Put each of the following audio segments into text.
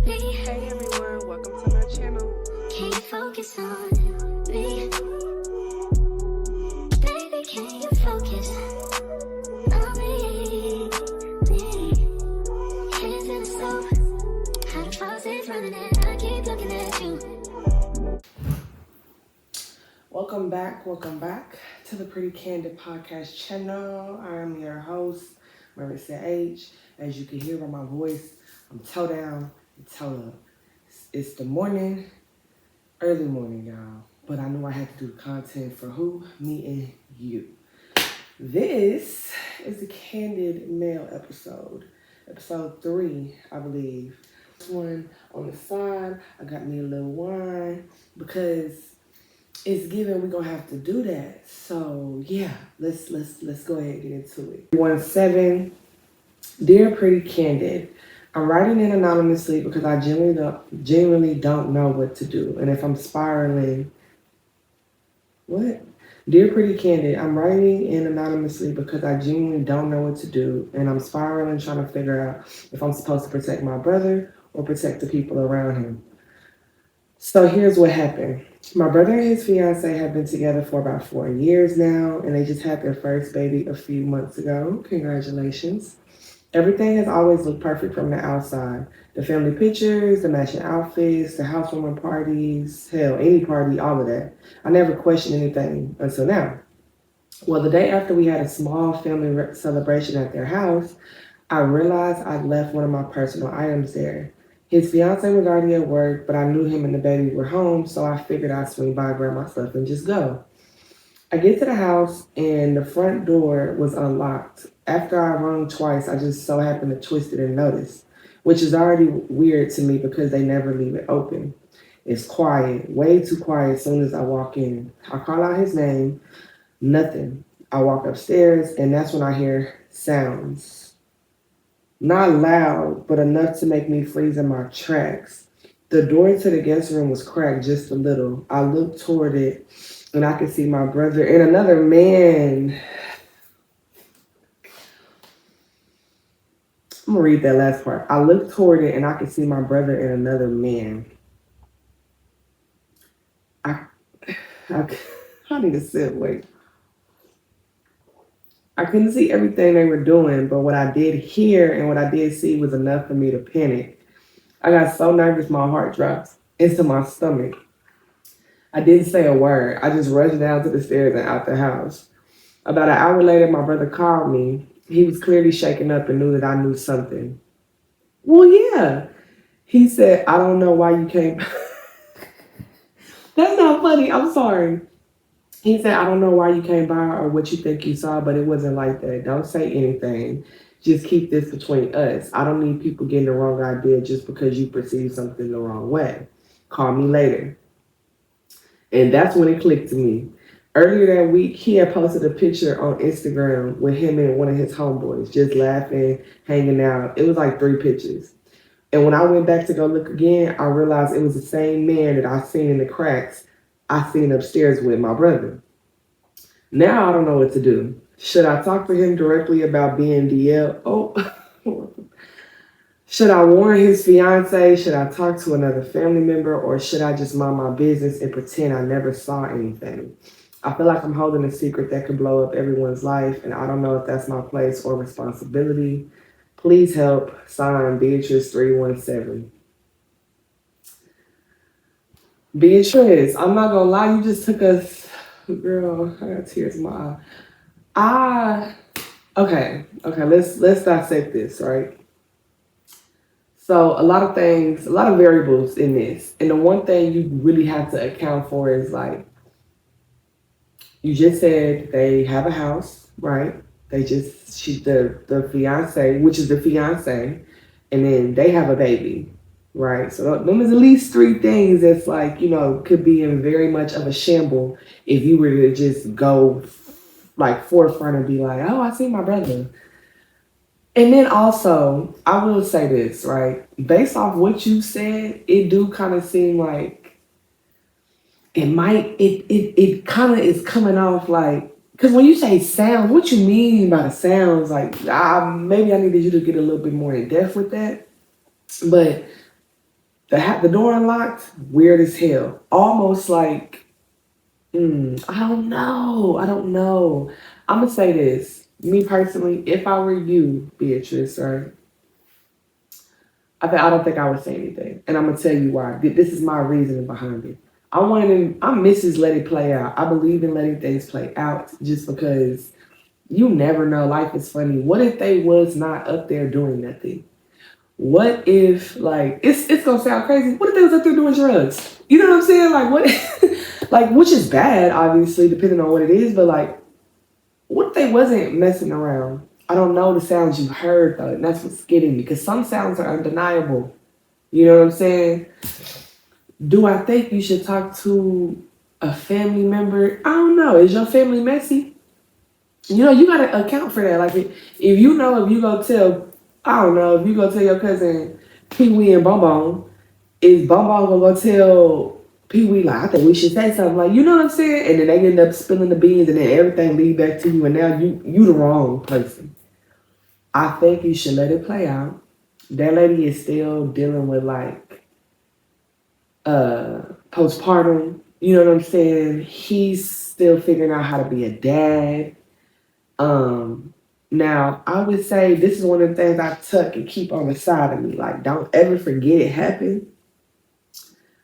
Hey everyone, welcome to my channel. Can you focus on me? Baby, can you focus on me? Hands in the stove, how the faucet's running and I keep looking at you. Welcome back to the Pretty Candid podcast channel. I am your host, Marissa H. As you can hear by my voice, I'm toe down and toe up. It's the morning, early morning, y'all. But I knew I had to do content for who? Me and you. This is the Candid Mail episode. Episode 3, I believe. This one on the side, I got me a little wine because it's given we're gonna have to do that. So yeah, let's go ahead and get into it. 17, dear Pretty Candid, I'm writing in anonymously because I genuinely don't know what to do. And if I'm spiraling, what? Dear Pretty Candid, I'm writing in anonymously because I genuinely don't know what to do, and I'm spiraling trying to figure out if I'm supposed to protect my brother or protect the people around him. So here's what happened. My brother and his fiance have been together for about 4 years now, and they just had their first baby a few months ago. Congratulations. Everything has always looked perfect from the outside. The family pictures, the matching outfits, the housewarming parties, hell, any party, all of that. I never questioned anything until now. Well, the day after we had a small family celebration at their house, I realized I'd left one of my personal items there. His fiance was already at work, but I knew him and the baby were home, so I figured I'd swing by, grab my stuff, and just go. I get to the house, and the front door was unlocked. After I rung twice, I just so happened to twist it and notice, which is already weird to me because they never leave it open. It's quiet, way too quiet as soon as I walk in. I call out his name, nothing. I walk upstairs, and that's when I hear sounds. Not loud, but enough to make me freeze in my tracks. The door to the guest room was cracked just a little. I looked toward it, and I could see my brother and another man. I'm gonna read that last part. I looked toward it, and I could see my brother and another man. I need to sit. Wait. I couldn't see everything they were doing, but what I did hear and what I did see was enough for me to panic. I got so nervous, my heart dropped into my stomach. I didn't say a word. I just rushed down to the stairs and out the house. About an hour later, my brother called me. He was clearly shaken up and knew that I knew something. Well, yeah. He said, I don't know why you came. That's not funny. I'm sorry. He said, I don't know why you came by or what you think you saw, but it wasn't like that. Don't say anything. Just keep this between us. I don't need people getting the wrong idea just because you perceive something the wrong way. Call me later. And that's when it clicked to me. Earlier that week, he had posted a picture on Instagram with him and one of his homeboys, just laughing, hanging out. It was like 3 pictures. And when I went back to go look again, I realized it was the same man that I seen in the cracks I seen upstairs with my brother. Now I don't know what to do. Should I talk to him directly about being DL? Oh, should I warn his fiance? Should I talk to another family member? Or should I just mind my business and pretend I never saw anything? I feel like I'm holding a secret that could blow up everyone's life, and I don't know if that's my place or responsibility. Please help. Signed, Beatrice 317. Beatrice, I'm not gonna lie, you just took us, girl. I got tears in my eye. Okay. Let's dissect this, right? So a lot of things, a lot of variables in this, and the one thing you really have to account for is like you just said they have a house, right? The fiance, which is the fiance, and then they have a baby. Right. So them is at least 3 things that's like, could be in very much of a shamble if you were to just go like forefront and be like, oh, I see my brother. And then also, I will say this, right? Based off what you said, it do kind of seem like it kind of is coming off like, because when you say sounds, what you mean by the sounds? Like, maybe I needed you to get a little bit more in depth with that. But The door unlocked, weird as hell. Almost like, I don't know. I don't know. I'm gonna say this. Me personally, if I were you, Beatrice, or I don't think I would say anything, and I'm gonna tell you why. This is my reasoning behind it. I'm Mrs. Let It Play Out. I believe in letting things play out, just because you never know. Life is funny. What if they was not up there doing nothing? What if, like, it's gonna sound crazy. What if they was up there doing drugs? You know what I'm saying? Like, what? Like, which is bad, obviously, depending on what it is. But like, what if they wasn't messing around? I don't know the sounds you heard though, and that's what's getting me. Because some sounds are undeniable. You know what I'm saying? Do I think you should talk to a family member? I don't know. Is your family messy? You know, you gotta account for that. Like, if you know, if you go tell, I don't know, if you go tell your cousin Pee Wee and Bonbon, is Bonbon gonna go tell Pee Wee, like, I think we should say something, like, you know what I'm saying? And then they end up spilling the beans, and then everything lead back to you, and now you the wrong person. I think you should let it play out. That lady is still dealing with like postpartum. You know what I'm saying? He's still figuring out how to be a dad. Now I would say this is one of the things I tuck and keep on the side of me. Like, don't ever forget it happened,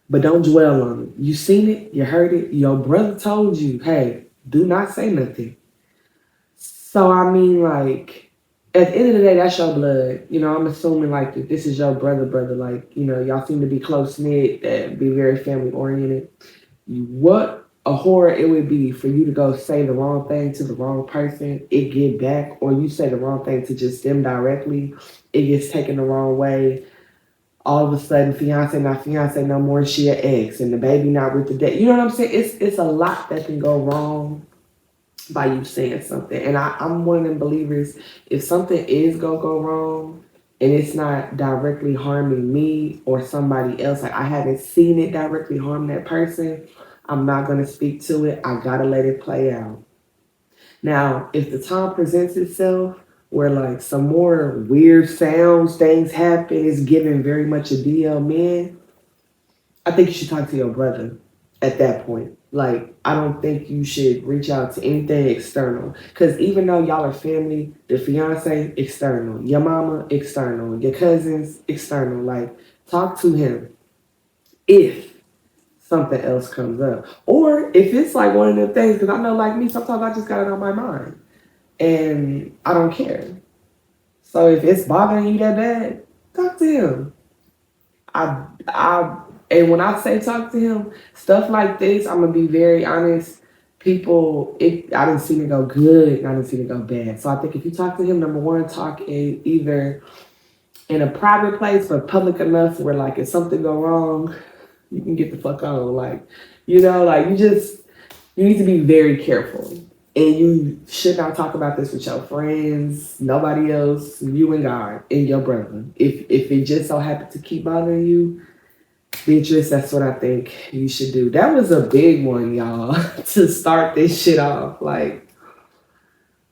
but don't dwell on it. You seen it, you heard it, your brother told you, hey, do not say nothing. So I mean, like, at the end of the day, that's your blood. You know, I'm assuming like that this is your brother. Like, you know, y'all seem to be close knit, be very family oriented. What a horror it would be for you to go say the wrong thing to the wrong person, it get back, or you say the wrong thing to just them directly, it gets taken the wrong way. All of a sudden, fiance not fiance no more, she an ex, and the baby not with the dad. You know what I'm saying? It's a lot that can go wrong by you saying something. And I'm one of them believers, if something is gonna go wrong and it's not directly harming me or somebody else, like I haven't seen it directly harm that person, I'm not gonna speak to it. I gotta let it play out. Now, if the time presents itself where like some more weird sounds, things happen, it's giving very much a DL man, I think you should talk to your brother at that point. Like, I don't think you should reach out to anything external. Because even though y'all are family, the fiance, external. Your mama, external. Your cousins, external. Like, talk to him if something else comes up. Or if it's like one of them things, because I know like me, sometimes I just got it on my mind. And I don't care. So if it's bothering you that bad, talk to him. I and when I say talk to him, stuff like this, I'm gonna be very honest. I didn't see it go good, and I didn't see it go bad. So I think if you talk to him, number one, talk either in a private place but public enough where like if something go wrong, you can get the fuck on. Like, you know, like you need to be very careful. And you should not talk about this with your friends, nobody else, you and God and your brother. If it just so happened to keep bothering you, Beatrice, that's what I think you should do. That was a big one, y'all, to start this shit off. Like,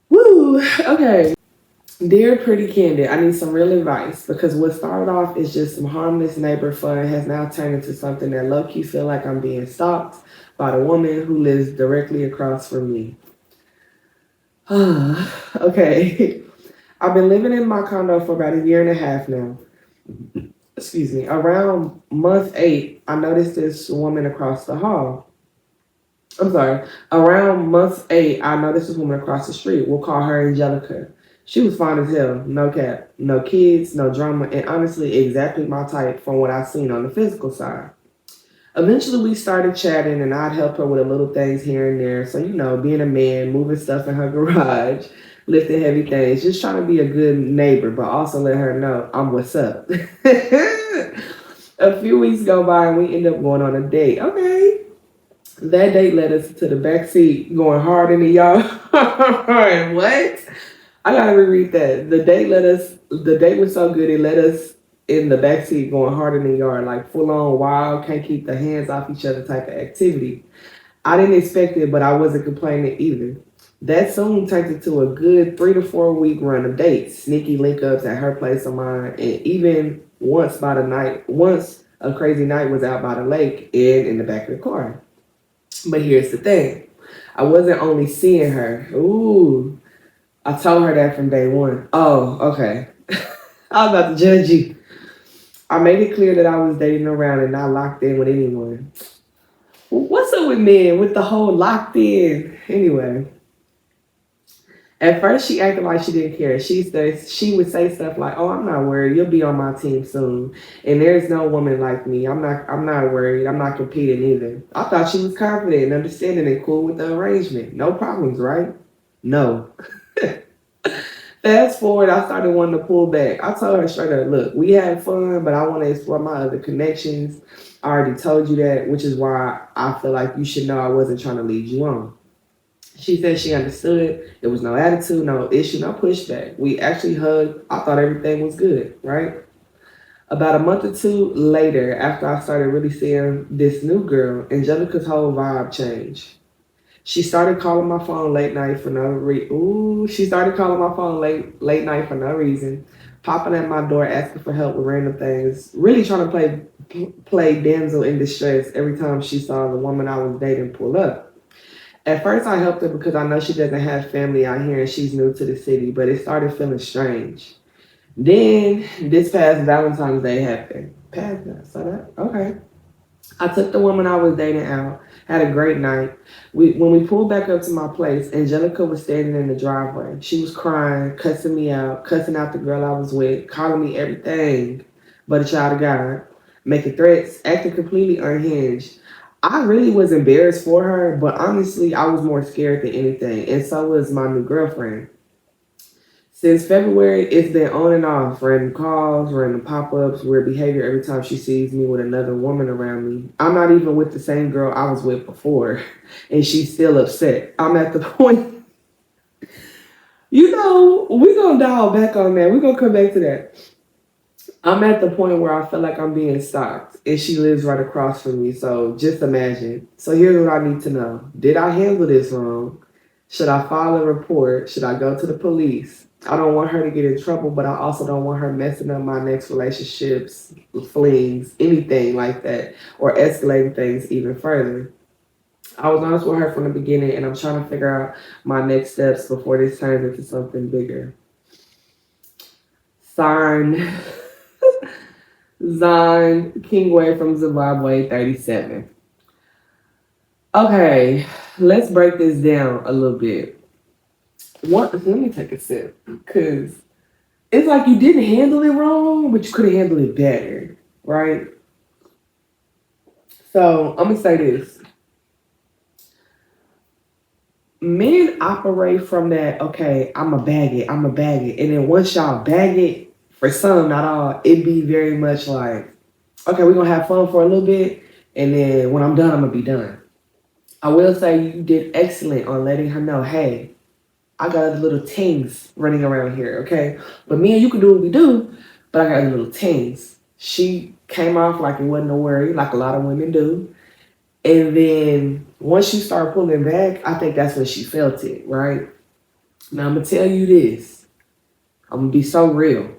woo, okay. Dear Pretty Candid, I need some real advice because what started off is just some harmless neighbor fun has now turned into something that low-key feel like I'm being stalked by the woman who lives directly across from me. Okay. I've been living in my condo for about a year and a half now. Excuse me. Around month 8, I noticed this woman across the hall. I'm sorry. Around month 8, I noticed this woman across the street. We'll call her Angelica. She was fine as hell. No cap. No kids, no drama, and honestly, exactly my type from what I've seen on the physical side. Eventually, we started chatting, and I'd help her with a little things here and there. So, you know, being a man, moving stuff in her garage, lifting heavy things, just trying to be a good neighbor, but also let her know I'm what's up. A few weeks go by, and we end up going on a date. Okay. That date led us to the back seat, going hard in the yard. What? I gotta reread that. The date was so good, it led us in the backseat going hard in the yard, like full on wild, can't keep the hands off each other type of activity. I didn't expect it, but I wasn't complaining either. That soon turned into a good 3 to 4 week run of dates, sneaky link ups at her place of mine, and even once A crazy night was out by the lake and in the back of the car. But here's the thing. I wasn't only seeing her. Ooh, I told her that from day one. Oh, okay. I was about to judge you. I made it clear that I was dating around and not locked in with anyone. What's up with men with the whole locked in? Anyway, at first she acted like she didn't care. She would say stuff like, "Oh, I'm not worried. You'll be on my team soon. And there's no woman like me. I'm not worried. I'm not competing either." I thought she was confident and understanding and cool with the arrangement. No problems, right? No. Fast forward, I started wanting to pull back. I told her straight up, look, we had fun, but I want to explore my other connections. I already told you that, which is why I feel like you should know I wasn't trying to lead you on. She said she understood. There was no attitude, no issue, no pushback. We actually hugged. I thought everything was good, right? About a month or two later, after I started really seeing this new girl, Angelica's whole vibe changed. She started calling my phone late night for no reason. Ooh, she started calling my phone late night for no reason, popping at my door asking for help with random things, really trying to play damsel in distress every time she saw the woman I was dating pull up. At first, I helped her because I know she doesn't have family out here and she's new to the city, but it started feeling strange. Then this past Valentine's Day happened. Past that, saw that? Okay. I took the woman I was dating out, had a great night. When we pulled back up to my place, Angelica was standing in the driveway. She was crying, cussing me out, cussing out the girl I was with, calling me everything but a child of God, making threats, acting completely unhinged. I really was embarrassed for her, but honestly, I was more scared than anything, and so was my new girlfriend. Since February, it's been on and off. Random calls, random pop-ups, weird behavior every time she sees me with another woman around me. I'm not even with the same girl I was with before, and she's still upset. I'm at the point, we're going to dial back on that. We're going to come back to that. I'm at the point where I feel like I'm being stalked, and she lives right across from me, so just imagine. So here's what I need to know. Did I handle this wrong? Should I file a report? Should I go to the police? I don't want her to get in trouble, but I also don't want her messing up my next relationships, flings, anything like that, or escalating things even further. I was honest with her from the beginning, and I'm trying to figure out my next steps before this turns into something bigger. Signed, Zan Kingway from Zimbabwe, 37. Okay, let's break this down a little bit. Let me take a sip, because it's like you didn't handle it wrong, but you could have handled it better, right? So I'm gonna say this. Men operate from that, okay, I'ma bag it. And then once y'all bag it, for some, not all, it be very much like, okay, we're gonna have fun for a little bit, and then when I'm done, I'm gonna be done. I will say you did excellent on letting her know, hey, I got little things running around here, okay? But me and you can do what we do, but I got little things. She came off like it wasn't a worry, like a lot of women do. And then once you start pulling back, I think that's when she felt it, right? Now I'm gonna tell you this. I'm gonna be so real.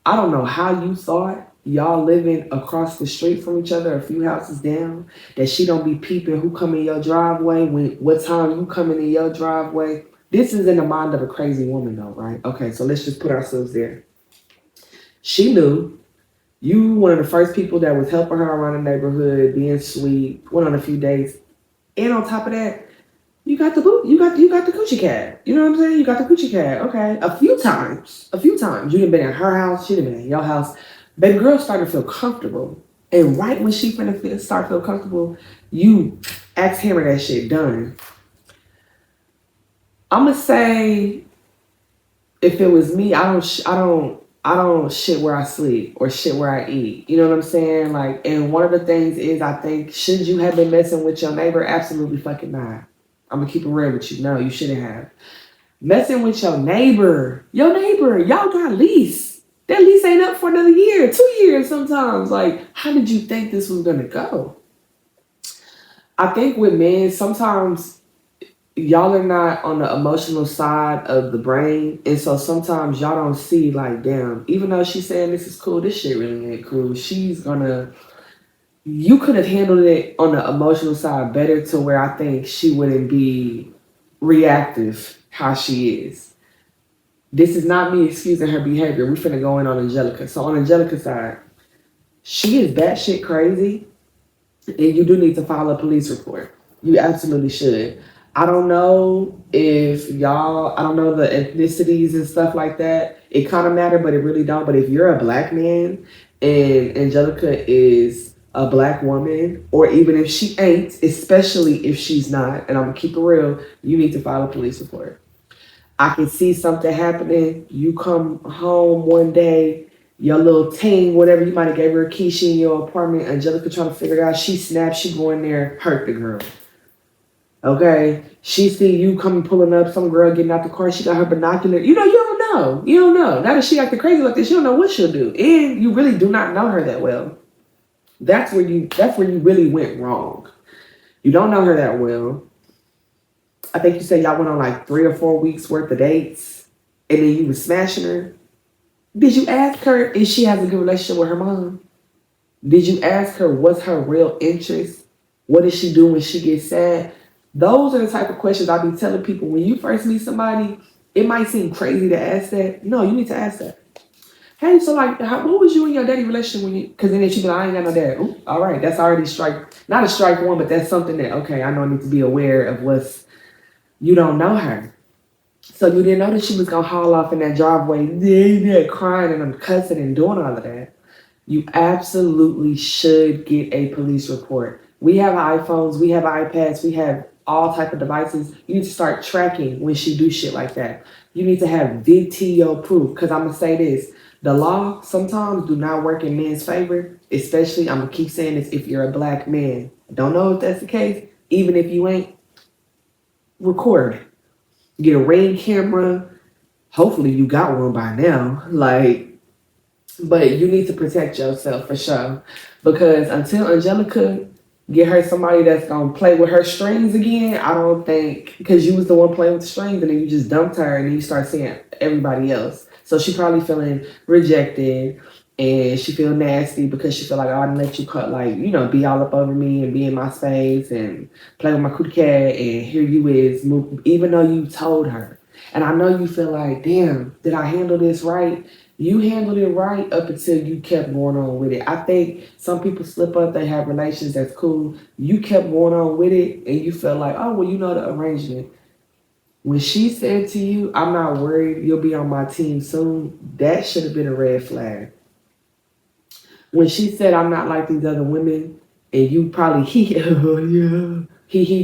I don't know how you thought y'all living across the street from each other, a few houses down, that she don't be peeping who come in your driveway, what time you coming in your driveway. This is in the mind of a crazy woman though, right? Okay, so let's just put ourselves there. She knew you one of the first people that was helping her around the neighborhood, being sweet, went on a few dates. And on top of that, you got the coochie cat. You know what I'm saying? You got the coochie cat. Okay. A few times. You done been at her house, she done been at your house. Baby girl started to feel comfortable. And right when she finna start feel comfortable, you ask hammer that shit done. I'ma say, if it was me, I don't shit where I sleep or shit where I eat. You know what I'm saying? Like, and one of the things is, I think, should you have been messing with your neighbor? Absolutely fucking not. I'm gonna keep it real with you. No, you shouldn't have. Messing with your neighbor, y'all got lease. That lease ain't up for another year, 2 years sometimes. Like, how did you think this was gonna go? I think with men, sometimes y'all are not on the emotional side of the brain, and so sometimes y'all don't see, like, damn, even though she's saying this is cool, this shit really ain't cool. She's gonna you could have handled it on the emotional side better to where I think she wouldn't be reactive how she is. This is not me excusing her behavior. We finna go in on Angelica. So on Angelica's side, she is batshit crazy, and you do need to file a police report. You absolutely should. I don't know if y'all, I don't know the ethnicities and stuff like that. It kind of matter, but it really don't. But if you're a black man and Angelica is a black woman, or even if she ain't, especially if she's not, and I'm gonna keep it real, you need to file a police report. I can see something happening. You come home one day, your little team, whatever, you might have gave her a key, she in your apartment, Angelica trying to figure it out. She snaps, she go in there, hurt the girl. Okay? She see you coming pulling up, some girl getting out the car, she got her binocular. You know, you don't know. You don't know. Now that she acting crazy like this, you don't know what she'll do. And you really do not know her that well. That's where you really went wrong. You don't know her that well. I think you said y'all went on like 3 or 4 weeks worth of dates, and then you was smashing her. Did you ask her if she has a good relationship with her mom? Did you ask her what's her real interest? What does she do when she gets sad? Those are the type of questions I be telling people when you first meet somebody. It might seem crazy to ask that. No, you need to ask that. Hey, so like, what was you and your daddy relationship when you? Because then she be like, I ain't got no dad. Ooh, all right, that's already not a strike one, but that's something that okay, I know I need to be aware of what's. You don't know her. So you didn't know that she was gonna haul off in that driveway, yeah, crying and I'm cussing and doing all of that. You absolutely should get a police report. We have iPhones, we have iPads, we have all type of devices. You need to start tracking when she do shit like that. You need to have video proof. Cause I'm gonna say this: the law sometimes do not work in men's favor. Especially, I'm gonna keep saying this: if you're a black man, I don't know if that's the case. Even if you ain't, record. Get a Ring camera. Hopefully you got one by now. But you need to protect yourself for sure. Because until Angelica get her somebody that's gonna play with her strings again, I don't think because you was the one playing with the strings and then you just dumped her and then you start seeing everybody else. So she probably feeling rejected and she feel nasty because she feel like, oh, I didn't let you cut be all up over me and be in my space and play with my cootie cat and here you is even though you told her. And I know you feel like, damn, did I handle this right? You handled it right up until you kept going on with it. I think some people slip up, they have relations, that's cool. You kept going on with it and you felt like, oh, well, you know the arrangement. When she said to you, I'm not worried, you'll be on my team soon, that should have been a red flag. When she said, I'm not like these other women, and you probably heat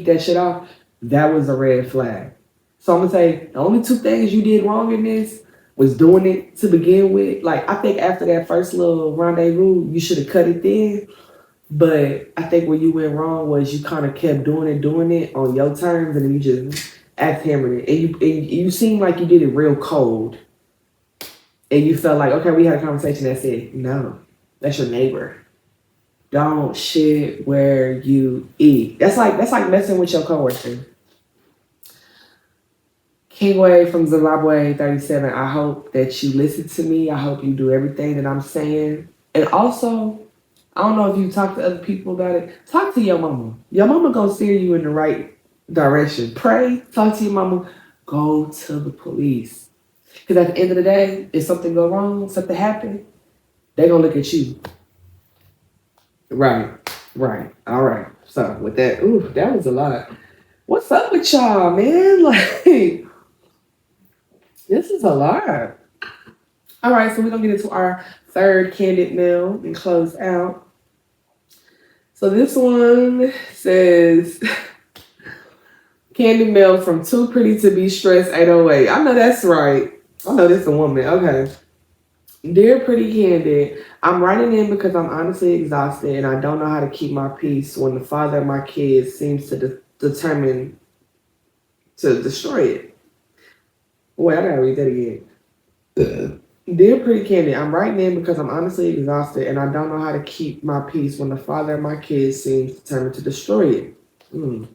that shit off, that was a red flag. So I'm gonna say the only two things you did wrong in this was doing it to begin with. Like I think after that first little rendezvous, you should have cut it then. But I think where you went wrong was you kind of kept doing it on your terms, and then you just act hammered it. And you seemed like you did it real cold. And you felt like, okay, we had a conversation that said, no, that's your neighbor. Don't shit where you eat. That's like messing with your coworker. Kingway from Zimbabwe 37, I hope that you listen to me. I hope you do everything that I'm saying. And also, I don't know if you talk to other people about it. Talk to your mama. Your mama gonna steer you in the right direction. Pray, talk to your mama, go to the police. Because at the end of the day, if something go wrong, something happen, they gonna look at you. Right. All right. So with that, that was a lot. What's up with y'all, man? Like, this is a lot. All right, so we're gonna get into our third candid mail and close out. So this one says, candid mail from Too Pretty to Be Stressed 808. I know that's right. I know this is a woman. Okay. Dear Pretty Candid, I'm writing in because I'm honestly exhausted and I don't know how to keep my peace when the father of my kids seems to determine to destroy it. Wait, I gotta read that again. Dear Pretty Candid, I'm writing in because I'm honestly exhausted and I don't know how to keep my peace when the father of my kids seems determined to destroy it. Me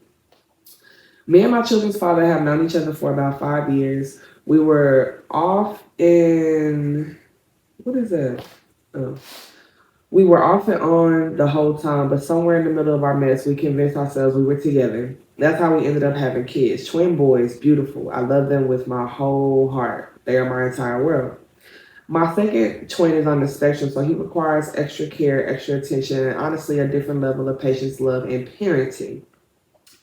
and my children's father have known each other for about 5 years. We were off in... What is that? Oh. We were off and on the whole time, but somewhere in the middle of our mess, we convinced ourselves we were together. That's how we ended up having kids. Twin boys, beautiful. I love them with my whole heart. They are my entire world. My second twin is on the spectrum, so he requires extra care, extra attention, and honestly, a different level of patience, love, and parenting.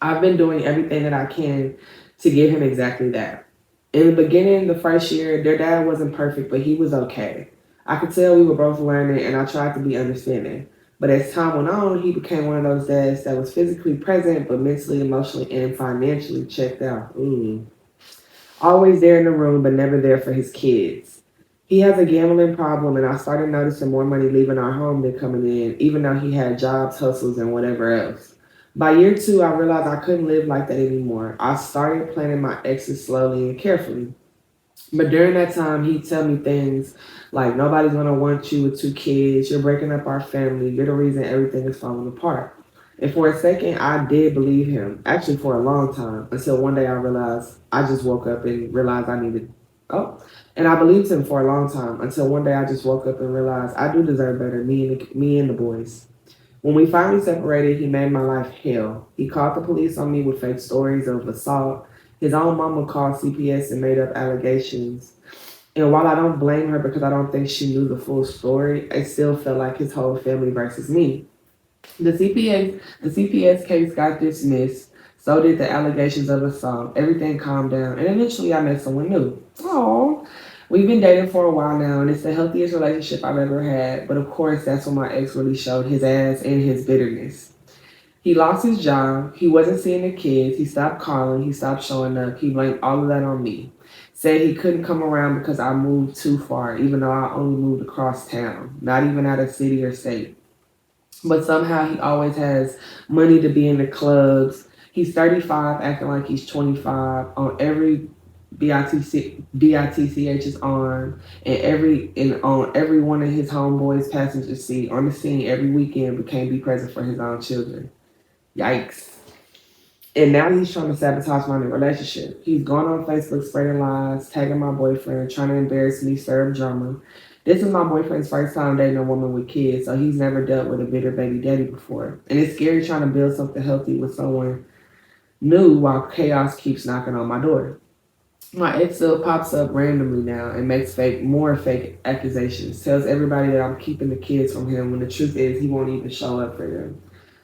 I've been doing everything that I can to give him exactly that. In the beginning, the first year, their dad wasn't perfect, but he was okay. I could tell we were both learning, and I tried to be understanding. But as time went on, he became one of those dads that was physically present, but mentally, emotionally, and financially checked out. Always there in the room, but never there for his kids. He has a gambling problem, and I started noticing more money leaving our home than coming in, even though he had jobs, hustles, and whatever else. By year two, I realized I couldn't live like that anymore. I started planning my exit slowly and carefully. But during that time, he'd tell me things like, nobody's gonna want you with two kids, you're breaking up our family, you're the reason everything is falling apart. And for a second, I did believe him, actually for a long time, until one day I realized I just woke up and realized I needed, oh, and I believed him for a long time until one day I just woke up and realized I do deserve better, me and the boys. When we finally separated, he made my life hell. He called the police on me with fake stories of assault. His own mama called CPS and made up allegations. And while I don't blame her because I don't think she knew the full story, it still felt like his whole family versus me. The CPS case got dismissed. So did the allegations of assault. Everything calmed down, and eventually I met someone new. Oh, we've been dating for a while now, and it's the healthiest relationship I've ever had. But of course, that's when my ex really showed his ass and his bitterness. He lost his job. He wasn't seeing the kids. He stopped calling. He stopped showing up. He blamed all of that on me. Said he couldn't come around because I moved too far, even though I only moved across town, not even out of city or state. But somehow he always has money to be in the clubs. He's 35, acting like he's 25 on every BITCH's arm and on every one of his homeboys' passenger seat on the scene every weekend, but can't be present for his own children. Yikes. And now he's trying to sabotage my new relationship. He's gone on Facebook spreading lies, tagging my boyfriend, trying to embarrass me, stir up drama. This is my boyfriend's first time dating a woman with kids, so he's never dealt with a bitter baby daddy before. And it's scary trying to build something healthy with someone new while chaos keeps knocking on my door. My ex still pops up randomly now and makes more fake accusations. Tells everybody that I'm keeping the kids from him when the truth is he won't even show up for them.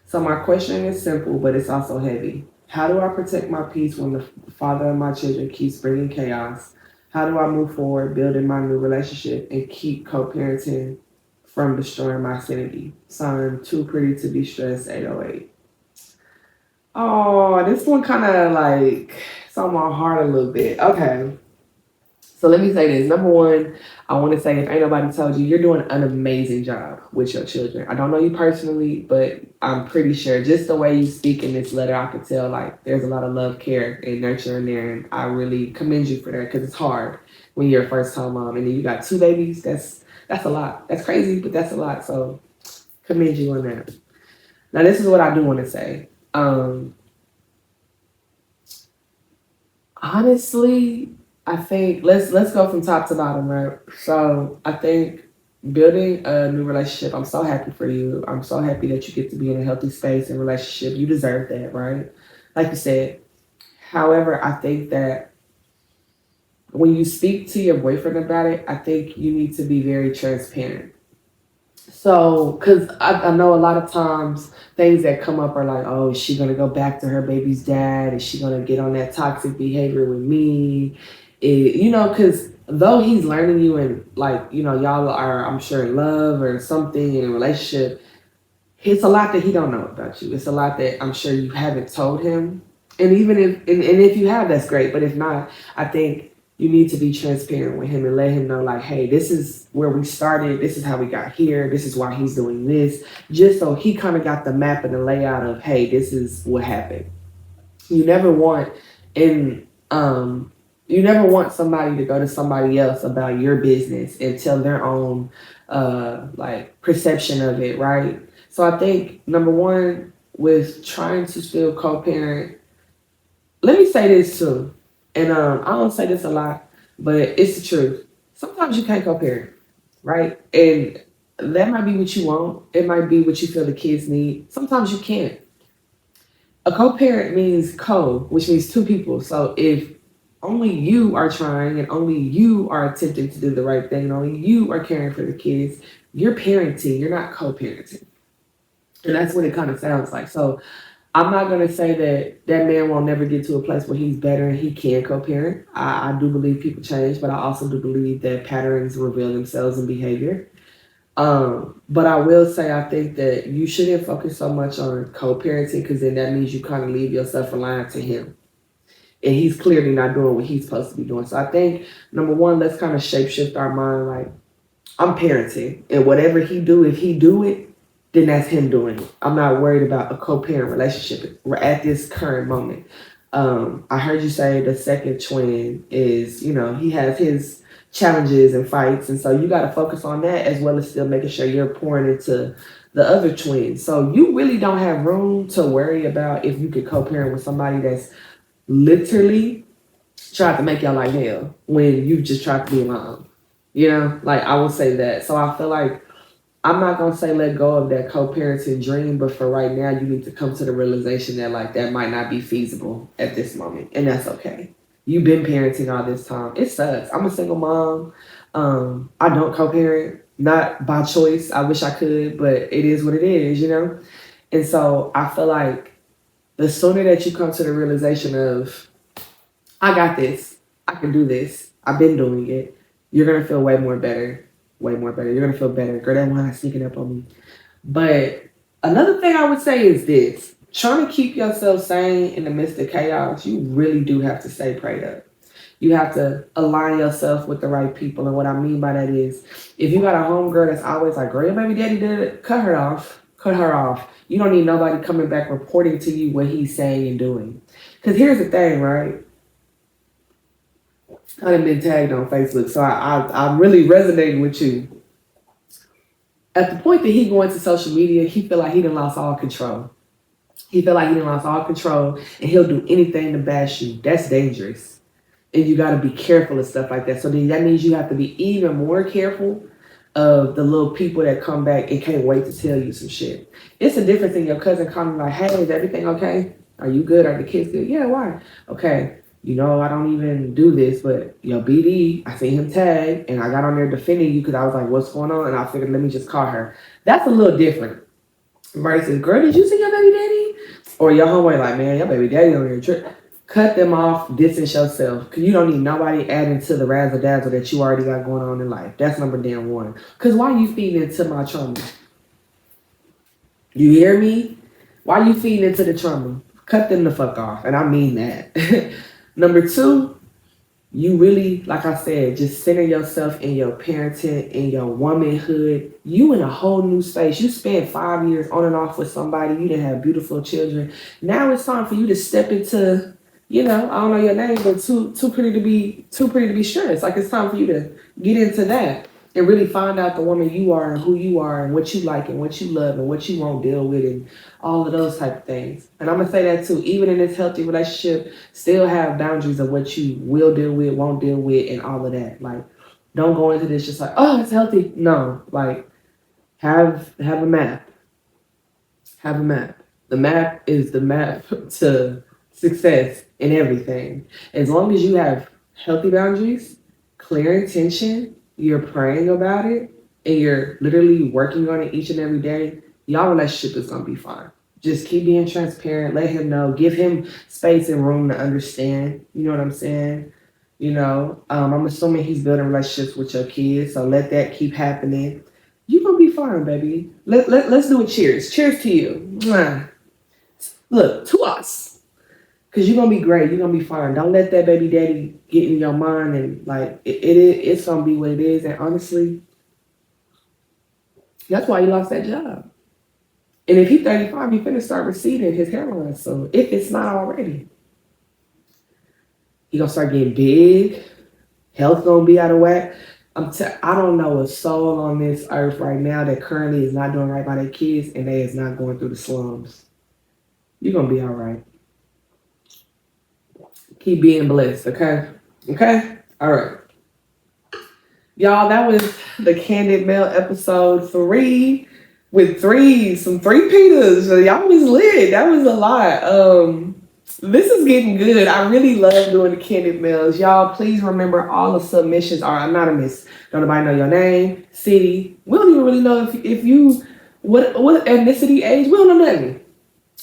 So my question is simple, but it's also heavy. How do I protect my peace when the father of my children keeps bringing chaos? How do I move forward, building my new relationship, and keep co-parenting from destroying my sanity? Signed, Too Pretty to Be Stressed, 808. Oh, this one kind of like, it's on my heart a little bit. Okay. So let me say this. Number one, I want to say if ain't nobody told you, you're doing an amazing job with your children. I don't know you personally, but I'm pretty sure just the way you speak in this letter, I could tell like there's a lot of love, care, and nurture in there. And I really commend you for that because it's hard when you're a first time mom and then you got two babies. That's a lot. That's crazy, but that's a lot. So commend you on that. Now this is what I do want to say. Honestly, I think let's go from top to bottom, right? So I think building a new relationship, I'm so happy for you. I'm so happy that you get to be in a healthy space and relationship. You deserve that, right? Like you said. However, I think that when you speak to your boyfriend about it, I think you need to be very transparent. So, because I know a lot of times things that come up are like, oh, is she going to go back to her baby's dad? Is she going to get on that toxic behavior with me? Because though he's learning you and like, y'all are, I'm sure, in love or something in a relationship, it's a lot that he don't know about you. It's a lot that I'm sure you haven't told him. And even if you have, that's great. But if not, I think you need to be transparent with him and let him know, like, hey, this is where we started. This is how we got here. This is why he's doing this. Just so he kind of got the map and the layout of, hey, this is what happened. You never want in you never want somebody to go to somebody else about your business and tell their own like perception of it, right? So I think number one, with trying to still co-parent, let me say this too, and I don't say this a lot, but it's the truth. Sometimes you can't co-parent, right? And That might be what you want. It might be what you feel the kids need. Sometimes you can't. A co-parent means co, which means two people. So if only you are trying and only you are attempting to do the right thing and only you are caring for the kids, you're parenting, you're not co-parenting. And that's what it kind of sounds like. So I'm not gonna say that that man won't never get to a place where he's better and he can co-parent. I do believe people change, but I also do believe that patterns reveal themselves in behavior. But I will say I think that you shouldn't focus so much on co-parenting because then that means you kind of leave yourself aligned to him. And he's clearly not doing what he's supposed to be doing. So I think number one, let's kind of shapeshift our mind like I'm parenting, and whatever he do, if he do it, then that's him doing it. I'm not worried about a co-parent relationship at this current moment. I heard you say the second twin is, he has his challenges and fights, and so you got to focus on that as well as still making sure you're pouring into the other twin. So you really don't have room to worry about if you could co-parent with somebody that's literally tried to make y'all like hell when you just tried to be a mom. Like I will say that. So I feel like I'm not gonna say let go of that co-parenting dream, but for right now, you need to come to the realization that like that might not be feasible at this moment, and that's okay. You've been parenting all this time. It sucks. I'm a single mom. I don't co-parent, not by choice. I wish I could, but it is what it is. And so I feel like the sooner that you come to the realization of I got this. I can do this. I've been doing it. You're gonna feel way more better. Way more better. You're gonna feel better. Girl, that wine is sneaking up on me. But another thing I would say is this. Trying to keep yourself sane in the midst of chaos, you really do have to stay prayed up. You have to align yourself with the right people. And what I mean by that is if you got a homegirl that's always like, girl, your baby daddy did it, cut her off. Cut her off. You don't need nobody coming back reporting to you what he's saying and doing. Because here's the thing, right? I have been tagged on Facebook, so I'm really resonating with you. At the point that he going to social media, he feel like he done lost all control. He feel like he done lost all control, and he'll do anything to bash you. That's dangerous, and you got to be careful of stuff like that. So then that means you have to be even more careful of the little people that come back and can't wait to tell you some shit. It's a difference in your cousin coming like, hey, is everything okay? Are you good? Are the kids good? Yeah, why? Okay. I don't even do this, but BD, I seen him tag, and I got on there defending you because I was like, what's going on? And I figured, let me just call her. That's a little different. Versus, girl, did you see your baby daddy? Or your homeboy like, man, your baby daddy on your trip. Cut them off, distance yourself. Because you don't need nobody adding to the razzle dazzle that you already got going on in life. That's number damn one. Because why you feeding into my trauma? You hear me? Why you feeding into the trauma? Cut them the fuck off. And I mean that. Number two, you really, like I said, just center yourself in your parenting, in your womanhood. You in a whole new space. You spent 5 years on and off with somebody. You didn't have beautiful children. Now it's time for you to step into, I don't know your name, but too pretty to be stressed. Like it's time for you to get into that and really find out the woman you are and who you are and what you like and what you love and what you won't deal with and all of those type of things. And I'm gonna say that too, even in this healthy relationship, still have boundaries of what you will deal with, won't deal with, and all of that. Like, don't go into this just like, oh, it's healthy. No, like have a map. Have a map. The map is the map to success in everything. As long as you have healthy boundaries, clear intention, you're praying about it, and you're literally working on it each and every day, y'all relationship is gonna be fine. Just keep being transparent, let him know, give him space and room to understand. You know what I'm saying? I'm assuming he's building relationships with your kids, so let that keep happening. You're gonna be fine, baby. Let's do a cheers. Cheers to you. Mwah. Look, to us. Because you're going to be great. You're going to be fine. Don't let that baby daddy get in your mind. And, like, it's going to be what it is. And, honestly, that's why he lost that job. And if he's 35, he's finna start receding his hairline. So, if it's not already, he going to start getting big. Health going to be out of whack. I don't know a soul on this earth right now that currently is not doing right by their kids and they is not going through the slums. You're going to be all right. Keep being blessed, okay? Okay? All right. Y'all, that was the Candid Mail episode 3 with some three Peters. So y'all was lit. That was a lot. This is getting good. I really love doing the Candid Mails. Y'all, please remember all the submissions are anonymous. Don't nobody know your name, city. We don't even really know if you what ethnicity, age. We don't know nothing.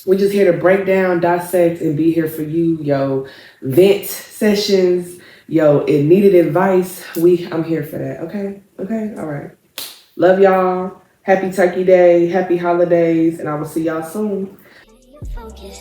We just here to break down, dissect, and be here for you, yo. Vent sessions, yo. It needed advice. I'm here for that. Okay, okay, all right. Love y'all. Happy Turkey Day. Happy holidays, and I will see y'all soon. Focus.